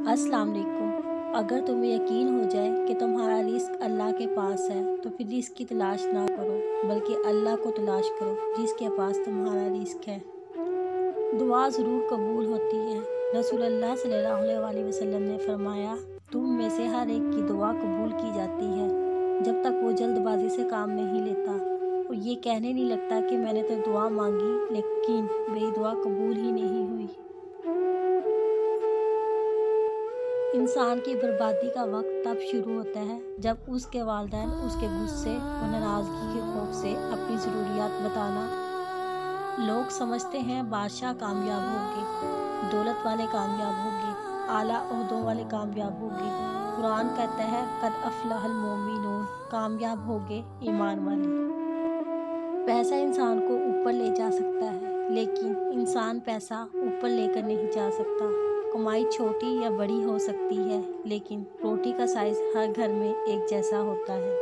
अस्सलाम वालेकुम। अगर तुम्हें यकीन हो जाए कि तुम्हारा रिस्क अल्लाह के पास है तो फिर रिस्क की तलाश ना करो, बल्कि अल्लाह को तलाश करो जिसके पास तुम्हारा रिस्क है। दुआ ज़रूर कबूल होती है। रसूलुल्लाह सल्लल्लाहु अलैहि वसल्लम ने फरमाया, तुम में से हर एक की दुआ कबूल की जाती है जब तक वो जल्दबाजी से काम नहीं लेता और ये कहने नहीं लगता कि मैंने तो दुआ मांगी लेकिन मेरी दुआ कबूल ही नहीं हुई। इंसान की बर्बादी का वक्त तब शुरू होता है जब उसके वालिदैन उसके गुस्से और नाराज़गी के खौफ से अपनी ज़रूरियात बताना। लोग समझते हैं बादशाह कामयाब होंगे, दौलत वाले कामयाब होंगे, आला ओहदों वाले कामयाब होंगे। कुरान कहता है कद अफलहल मोमिनून, कामयाब होंगे ईमान वाले। पैसा इंसान को ऊपर ले जा सकता है लेकिन इंसान पैसा ऊपर लेकर नहीं जा सकता। कमाई छोटी या बड़ी हो सकती है लेकिन रोटी का साइज़ हर घर में एक जैसा होता है।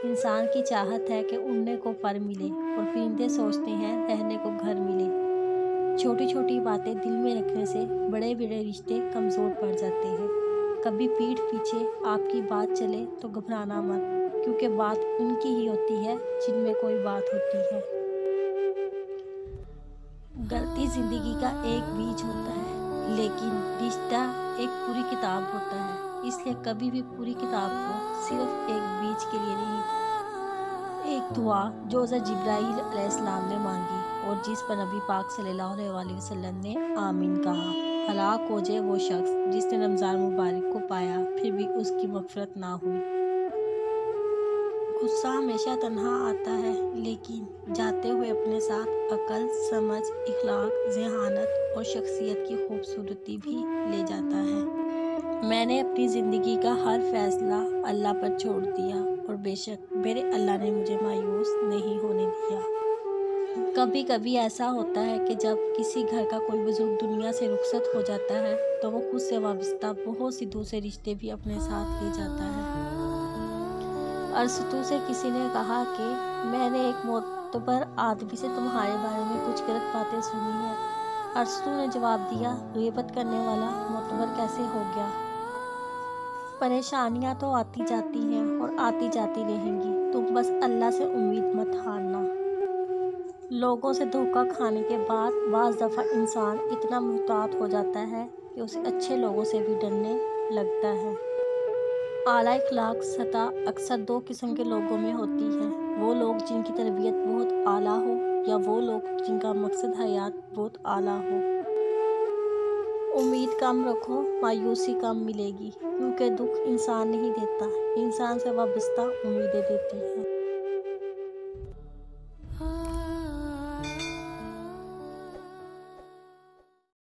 इंसान की चाहत है कि उड़ने को पर मिले और परिंदे सोचते हैं रहने को घर मिले। छोटी छोटी बातें दिल में रखने से बड़े बड़े रिश्ते कमज़ोर पड़ जाते हैं। कभी पीठ पीछे आपकी बात चले तो घबराना मत, क्योंकि बात उनकी ही होती है जिनमें कोई बात होती है। गलती ज़िंदगी का एक बीज होता है लेकिन रिश्ता एक पूरी किताब होता है, इसलिए कभी भी पूरी किताब को सिर्फ एक बीज के लिए नहीं। एक दुआ जो हज़रत जिब्राईल अलैहिस्सलाम ने मांगी और जिस पर नबी पाक सल्लल्लाहु अलैहि वसल्लम ने आमीन कहा। हलाक हो जाए वो शख्स जिसने रमज़ान मुबारक को पाया फिर भी उसकी मग़फ़िरत ना हुई। गुस्सा हमेशा तन्हा आता है लेकिन जाते हुए अपने साथ अकल, समझ, इखलाक, ज़हानत और शख्सियत की खूबसूरती भी ले जाता है। मैंने अपनी ज़िंदगी का हर फैसला अल्लाह पर छोड़ दिया और बेशक मेरे अल्लाह ने मुझे मायूस नहीं होने दिया। कभी कभी ऐसा होता है कि जब किसी घर का कोई बुजुर्ग दुनिया से रुखसत हो जाता है तो वो खुद से वाबस्ता बहुत सी दूसरे रिश्ते भी अपने साथ ले जाता है। अरस्तू से किसी ने कहा कि मैंने एक मोतबर आदमी से तुम्हारे बारे में कुछ गलत बातें सुनी है। अरस्तू ने जवाब दिया, ग़ीबत करने वाला मोतबर कैसे हो गया? परेशानियां तो आती जाती हैं और आती जाती रहेंगी, तुम बस अल्लाह से उम्मीद मत हारना। लोगों से धोखा खाने के बाद बाज़ दफ़ा इंसान इतना मुहतात हो जाता है कि उसे अच्छे लोगों से भी डरने लगता है। आला इखलाक सतह अक्सर दो किस्म के लोगों में होती है, वो लोग जिनकी तरबियत बहुत आला हो या वो लोग जिनका मकसद हयात बहुत आला हो। उम्मीद कम रखो, मायूसी कम मिलेगी, क्योंकि दुख इंसान नहीं देता, इंसान से वाबस्ता उम्मीदें देती हैं।